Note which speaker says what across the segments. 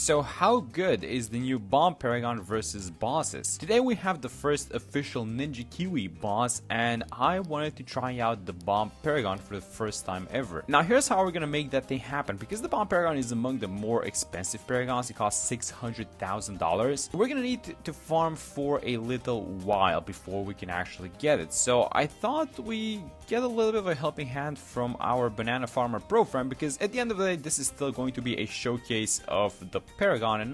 Speaker 1: So how good is the new Bomb Paragon versus bosses? Today we have the first official Ninja Kiwi boss, and I wanted to try out the Bomb Paragon for the first time ever. Now here's how we're gonna make that thing happen. Because the Bomb Paragon is among the more expensive Paragons, it costs $600,000. We're gonna need to farm for a little while before we can actually get it. So I thought we get a little bit of a helping hand from our Banana Farmer Pro friend, because at the end of the day this is still going to be a showcase of the Paragon, and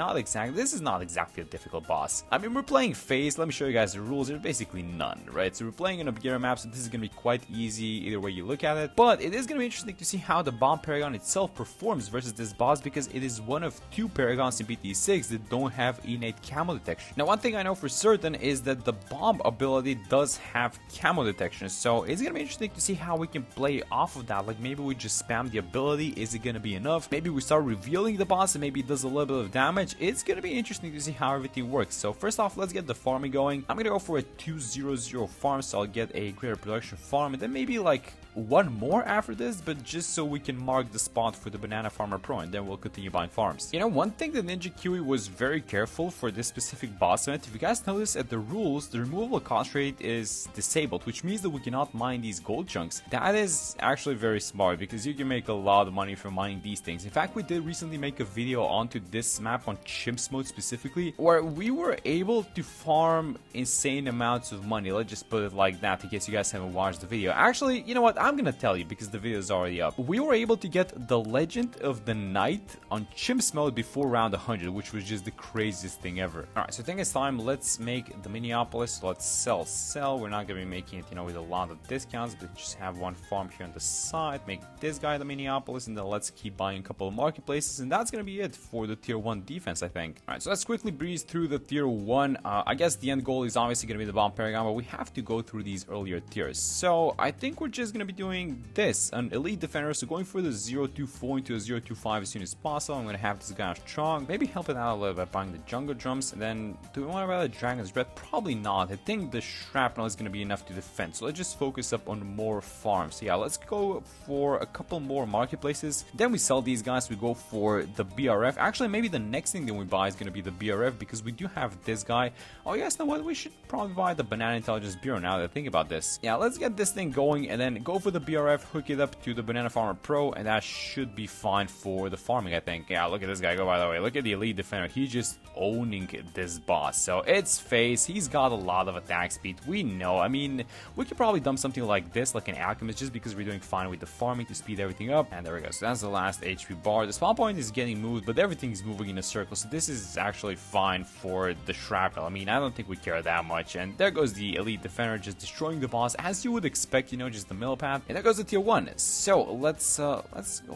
Speaker 1: this is not exactly a difficult boss. I mean, we're playing Phase. Let me show you guys the rules. There's basically none, right? So we're playing in a beginner map, so this is gonna be quite easy either way you look at it, but it is gonna be interesting to see how the Bomb Paragon itself performs versus this boss, because it is one of two Paragons in BT6 that don't have innate camo detection. Now one thing I know for certain is that the bomb ability does have camo detection, so it's gonna be interesting to see how we can play off of that. Like, maybe we just spam the ability. Is it gonna be enough? Maybe we start revealing the boss and maybe it does a little bit of damage. It's gonna be interesting to see how everything works. So first off, let's get the farming going. I'm gonna go for a 200 farm, so I'll get a greater production farm, and then maybe like one more after this, but just so we can mark the spot for the Banana Farmer Pro, and then we'll continue buying farms. You know, one thing that Ninja Kiwi was very careful for this specific boss event, if you guys notice at the rules, the removable cost rate is disabled, which means that we cannot mine these gold chunks. That is actually very smart, because you can make a lot of money from mining these things. In fact, we did recently make a video onto this map on Chimps mode specifically, where we were able to farm insane amounts of money. Let's just put it like that, in case you guys haven't watched the video. Actually, you know what? I'm gonna tell you, because the video is already up. We were able to get the Legend of the Night on Chimps mode before round 100, which was just the craziest thing ever. Alright, so I think it's time. Let's make the Minneapolis. So let's sell. We're not gonna be making it, you know, with a lot of discounts, but just have one farm here on the side. Make this guy the Minneapolis, and then let's keep buying a couple of marketplaces, and that's gonna be it for the tier 1 defense, I think. Alright, so let's quickly breeze through the tier 1. I guess the end goal is obviously gonna be the Bomb Paragon, but we have to go through these earlier tiers. So I think we're just gonna be doing this, an elite defender, so going for the 024 into a 025 as soon as possible. I'm gonna have this guy strong, maybe help it out a little bit buying the jungle drums, and then do we want to buy the dragon's breath? Probably not. I think the shrapnel is gonna be enough to defend, so let's just focus up on more farms. So yeah, let's go for a couple more marketplaces, then we sell these guys. We go for the BRF. Actually, maybe the next thing that we buy is gonna be the BRF, because we do have this guy. Oh, you guys know what? We should probably buy the Banana Intelligence Bureau now that I think about this. Yeah, let's get this thing going and then go for the BRF, hook it up to the Banana Farmer Pro, and that should be fine for the farming, I think. Yeah, look at this guy go, by the way. Look at the elite defender. He's just owning this boss. So it's Phase. He's got a lot of attack speed. We know. I mean, we could probably dump something like this, like an Alchemist, just because we're doing fine with the farming to speed everything up. And there we go. So that's the last HP bar. The spawn point is getting moved, but everything's moving in a circle. So this is actually fine for the shrapnel. I mean, I don't think we care that much. And there goes the elite defender, just destroying the boss as you would expect, you know, just the millipede. And there goes the tier 1. So let's go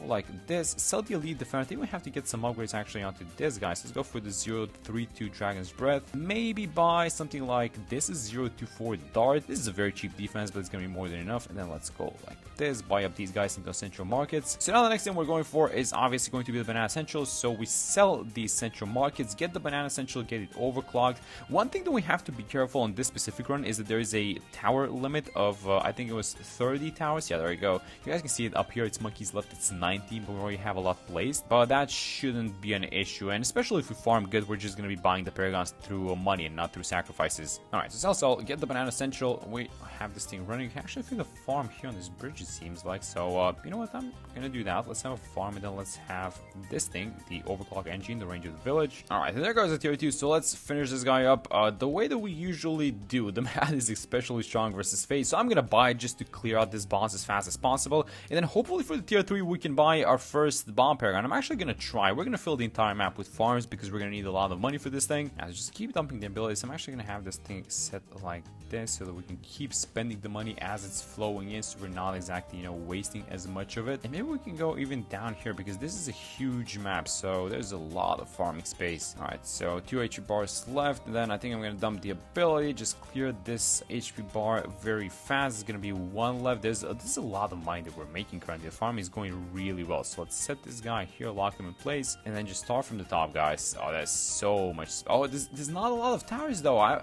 Speaker 1: like this. Sell the elite defender. I think we have to get some upgrades actually onto this guy. So let's go for the 032 Dragon's Breath. Maybe buy something like this is 024 Dart. This is a very cheap defense, but it's gonna be more than enough. And then let's go like this. Buy up these guys into central markets. So now the next thing we're going for is obviously going to be the Banana Essentials. So we sell these central markets, get the Banana Essential, get it overclocked. One thing that we have to be careful on this specific run is that there is a tower limit of I think it was 30 towers. Yeah, there you go. You guys can see it up here. It's monkeys left. It's 19, but we already have a lot placed. But that shouldn't be an issue. And especially if we farm good, we're just going to be buying the Paragons through money and not through sacrifices. Alright, so sell, get the Banana Essential. We have this thing running. You can actually feel the farm here on this bridge, it seems like. So, you know what? I'm going to do that. Let's have a farm, and then let's have this thing, the overclock engine, the range of the village. Alright, and there goes the tier 2. So let's finish this guy up. The way that we usually do, the mat is especially strong versus Phase. So I'm going to buy it just to clear out this boss as fast as possible. And then hopefully for the tier 3 we can buy our first Bomb Paragon. I'm actually going to try. We're going to fill the entire map with farms, because we're going to need a lot of money for this thing. And just keep dumping the abilities. I'm actually going to have this thing set like this, so that we can keep spending the money as it's flowing in, so we're not exactly, you know, wasting as much of it. And maybe we can go even down here, because this is a huge map, so there's a lot of farming space. Alright, so 2 HP bars left. And then I think I'm going to dump the ability, just clear this HP bar very fast. It's going to be 1 left. There's a lot of money that we're making currently. The farm is going really well. So let's set this guy here, lock him in place, and then just start from the top, guys. Oh, that's so much. Oh, there's not a lot of towers though.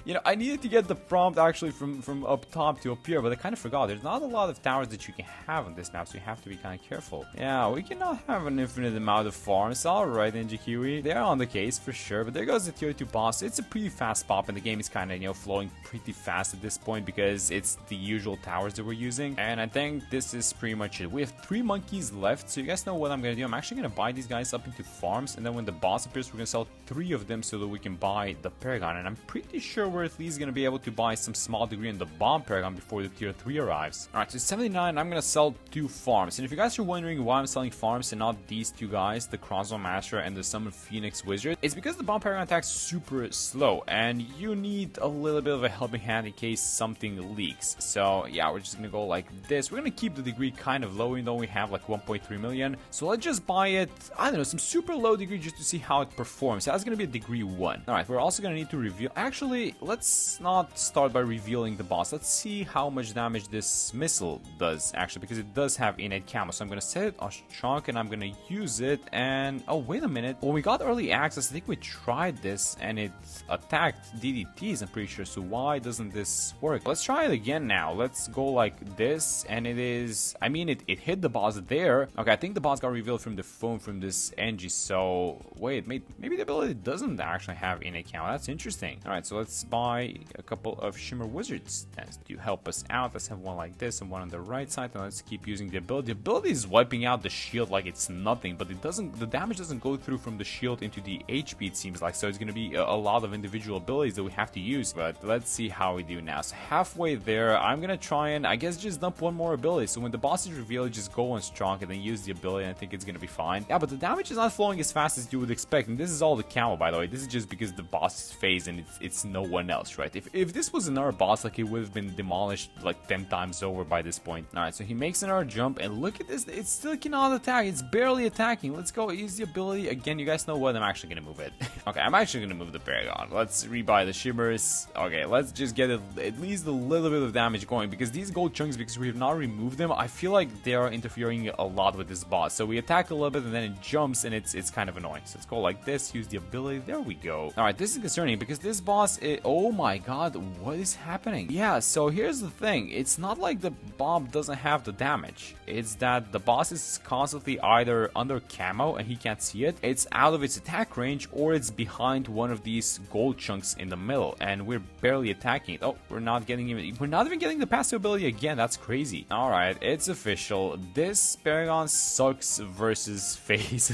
Speaker 1: You know, I needed to get the prompt actually from up top to up here, but I kind of forgot. There's not a lot of of towers that you can have on this map, so you have to be kind of careful. Yeah, we cannot have an infinite amount of farms. Alright, Ninja Kiwi. They're on the case for sure, but there goes the tier 2 boss. It's a pretty fast pop, and the game is kind of, you know, flowing pretty fast at this point because it's the usual towers that we're using. And I think this is pretty much it. We have 3 monkeys left, so you guys know what I'm gonna do. I'm actually gonna buy these guys up into farms, and then when the boss appears, we're gonna sell 3 of them so that we can buy the Paragon. And I'm pretty sure we're at least gonna be able to buy some small degree in the bomb Paragon before the tier 3 arrives. Alright, so 79, I'm gonna sell 2 farms. And if you guys are wondering why I'm selling farms and not these 2 guys, the Crossbow Master and the Summon Phoenix Wizard, it's because the bomb Paragon attacks super slow, and you need a little bit of a helping hand in case something leaks. So yeah, we're just gonna go like this. We're gonna keep the degree kind of low, even though we have like 1.3 million. So let's just buy it, I don't know, some super low degree just to see how it performs. That's gonna be a degree 1. Alright, we're also gonna need to reveal. Actually, let's not start by revealing the boss. Let's see how much damage this missile does, actually, because it does have innate camo. So I'm gonna set it on chunk and I'm gonna use it. And oh, wait a minute. When we got early access, I think we tried this and it attacked DDTs, I'm pretty sure. So why doesn't this work? Let's try it again now. Let's go like this, and it is, I mean, it hit the boss there. Okay, I think the boss got revealed from the phone from this NG. So wait, maybe the ability doesn't actually have innate camo. That's interesting. All right, so let's buy a couple of Shimmer Wizards to help us out. Let's have one like this and one on the right side, and let's keep using the ability. The ability is wiping out the shield like it's nothing, but it doesn't, the damage doesn't go through from the shield into the HP, it seems like. So it's gonna be a lot of individual abilities that we have to use, but let's see how we do now. So halfway there, I'm gonna try and I guess just dump one more ability. So when the boss is revealed, just go on strong and then use the ability, and I think it's gonna be fine. Yeah, but the damage is not flowing as fast as you would expect, and this is all the camo, by the way. This is just because the boss is phased and it's no one else, right? If this was another boss, like, it would have been demolished like 10 times over by this point. Alright, so he makes another jump, and look at this, it still cannot attack. It's barely attacking. Let's go use the ability again. You guys know what, I'm actually gonna move it. Okay, I'm actually gonna move the Paragon. Let's rebuy the shimmers. Okay, let's just get at least a little bit of damage going, because these gold chunks, because we have not removed them, I feel like they are interfering a lot with this boss. So we attack a little bit and then it jumps, and it's kind of annoying. So let's go like this, use the ability. There we go. Alright, this is concerning because this boss, oh my god, what is happening? Yeah, so here's the thing. It's not like the bomb doesn't have the damage. It's that the boss is constantly either under camo and he can't see it, it's out of its attack range, or it's behind one of these gold chunks in the middle, and we're barely attacking it. Oh, we're not even getting the passive ability again. That's crazy. Alright, it's official. This Paragon sucks versus FaZe.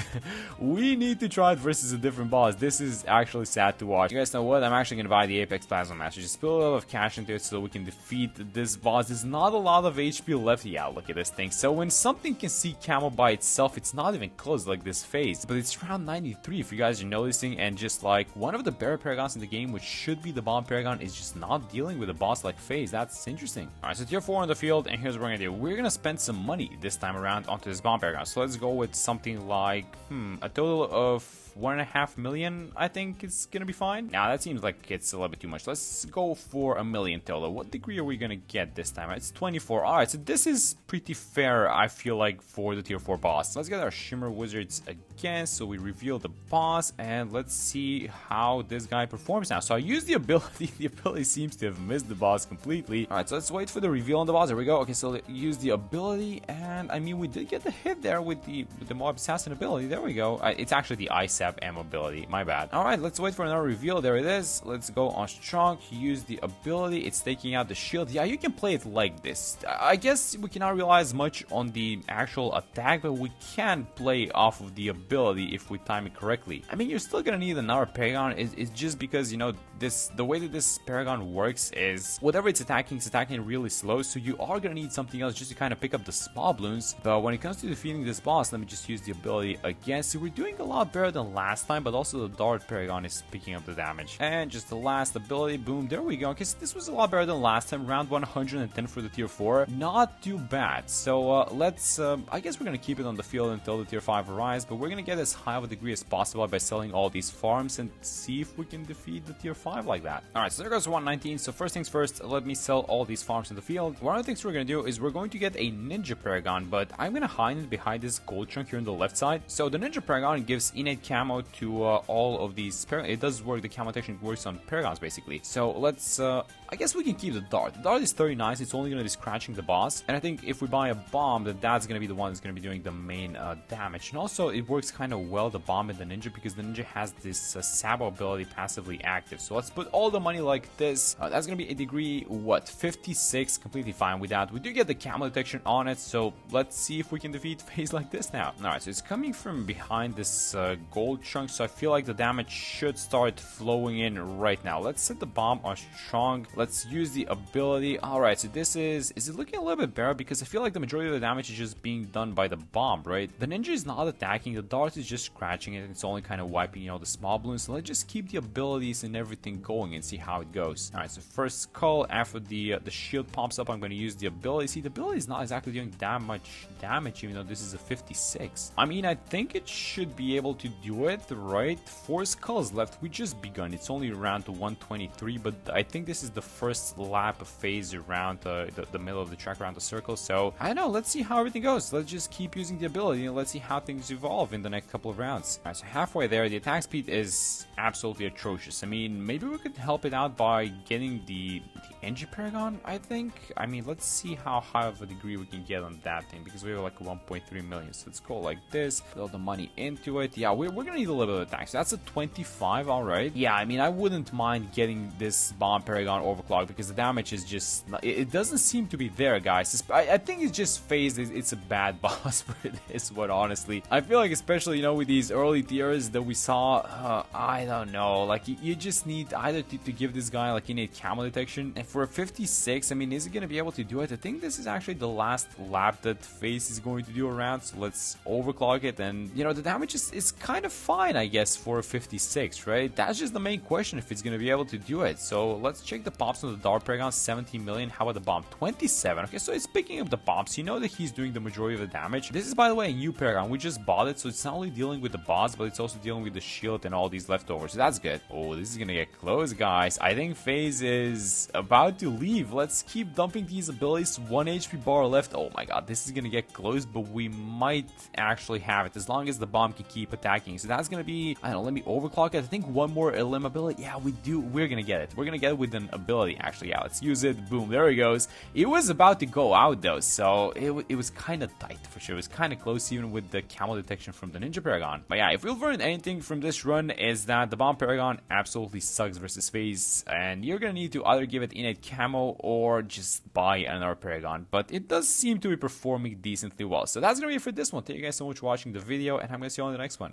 Speaker 1: We need to try it versus a different boss. This is actually sad to watch. You guys know what? I'm actually gonna buy the Apex Plasma Master. Just put a little of cash into it so we can defeat this boss. There's not a lot of HP left. Yeah, look at this thing. So when something can see camo by itself, it's not even close like this FaZe. But it's round 93 if you guys are noticing, and just like one of the better Paragons in the game, which should be the bomb Paragon, is just not dealing with a boss like FaZe. That's interesting. Alright, so tier 4 on the field, and here's what we're gonna do. We're gonna spend some money this time around onto this bomb Paragon. So let's go with something like a total of 1.5 million, I think it's gonna be fine. Now that seems like it's a little bit too much. Let's go for 1 million total. What degree are we gonna get this time? It's 24. Alright, so this is pretty fair, I feel like, for the tier 4 boss. Let's get our Shimmer Wizards again. So we reveal the boss, and let's see how this guy performs now. So I use the ability. The ability seems to have missed the boss completely. Alright, so let's wait for the reveal on the boss. There we go. Okay, so use the ability, and I mean, we did get the hit there with the Mob Assassin ability. There we go. It's actually the ISAP ammo ability, my bad. Alright, let's wait for another reveal. There it is. Let's go on strong, use the ability. It's taking out the shield. Yeah, you can play it like this. I guess we cannot realize much on the actual attack, but we can play off of the ability if we time it correctly. I mean, you're still gonna need another Paragon. It's just because, you know, the way that this Paragon works is whatever it's attacking really slow, so you are gonna need something else just to kind of pick up the small balloons. But when it comes to defeating this boss, let me just use the ability again. So we're doing a lot better than last time, but also the Dart Paragon is picking up the damage. And just the last ability, boom, there we go. Because this was a lot better than last time. Round 110 for the tier 4, not too bad. So let's I guess we're gonna keep it on the field until the tier 5 arrives, but we're gonna get as high of a degree as possible by selling all these farms and see if we can defeat the tier 5. 25 like that. Alright, so there goes 119. So first things first, let me sell all these farms in the field. One of the things we're going to do is we're going to get a Ninja Paragon, but I'm going to hide it behind this gold chunk here on the left side. So the Ninja Paragon gives innate camo to all of these Paragons. It does work, the camo technique works on Paragons basically. So let's, I guess we can keep the dart. The dart is 39, so it's only going to be scratching the boss. And I think if we buy a bomb, that's going to be the one that's going to be doing the main damage. And also it works kind of well, the bomb and the ninja, because the ninja has this Sabo ability passively active. So let's put all the money like this. That's going to be a degree, what, 56, completely fine with that. We do get the camo detection on it, so let's see if we can defeat FaZe like this now. Alright, so it's coming from behind this gold chunk, so I feel like the damage should start flowing in right now. Let's set the bomb on strong. Let's use the ability. Alright, so this is it looking a little bit better, because I feel like the majority of the damage is just being done by the bomb, right? The ninja is not attacking, the dart is just scratching it, and it's only kind of wiping, you know, the small balloons. So let's just keep the abilities and everything going and see how it goes. Alright, so first skull, after the shield pops up, I'm going to use the ability. See, the ability is not exactly doing that much damage, even though this is a 56. I mean, I think it should be able to do it, right? 4 skulls left. We just begun. It's only around to 123, but I think this is the first lap of FaZe around the middle of the track, around the circle. So I don't know, let's see how everything goes. Let's just keep using the ability and let's see how things evolve in the next couple of rounds. Alright, so halfway there, the attack speed is absolutely atrocious. I mean, maybe we could help it out by getting the NG Paragon, I think. I mean, let's see how high of a degree we can get on that thing, because we have like 1.3 million. So let's go like this, put all the money into it. Yeah, we're gonna need a little bit of attack. So that's a 25, alright. Yeah, I mean, I wouldn't mind getting this bomb Paragon overclock, because the damage is just, it doesn't seem to be there, guys. I think it's just FaZe. It's a bad boss for this one, honestly. I feel like, especially, you know, with these early tiers that we saw, I don't know, like you just need either to give this guy like innate camo detection, and for a 56, I mean, is he gonna be able to do it? I think this is actually the last lap that FaZe is going to do around, so let's overclock it. And you know, the damage is kind of fine, I guess, for a 56, right? That's just the main question, if it's gonna be able to do it. So let's check the pops on the dart Paragon. 17 million. How about the bomb? 27. Okay, so it's picking up the pops. You know that he's doing the majority of the damage. This is, by the way, a new Paragon. We just bought it, so it's not only dealing with the boss, but it's also dealing with the shield and all these leftovers. So that's good. Oh, this is gonna get close, guys. I think FaZe is about to leave. Let's keep dumping these abilities. 1 HP bar left. Oh my god, this is gonna get close, but we might actually have it as long as the bomb can keep attacking. So that's gonna be, I don't know, let me overclock it. I think one more elim ability. Yeah, we do. We're gonna get it. We're gonna get it with an ability, actually. Yeah, let's use it. Boom, there it goes. It was about to go out though, so it was kind of tight for sure. It was kind of close, even with the camo detection from the Ninja Paragon. But yeah, if we've learned anything from this run, is that the bomb Paragon absolutely sucks versus FaZe, and you're gonna need to either give it innate camo or just buy another Paragon. But it does seem to be performing decently well. So that's gonna be it for this one. Thank you guys so much for watching the video, and I'm gonna see you on the next one.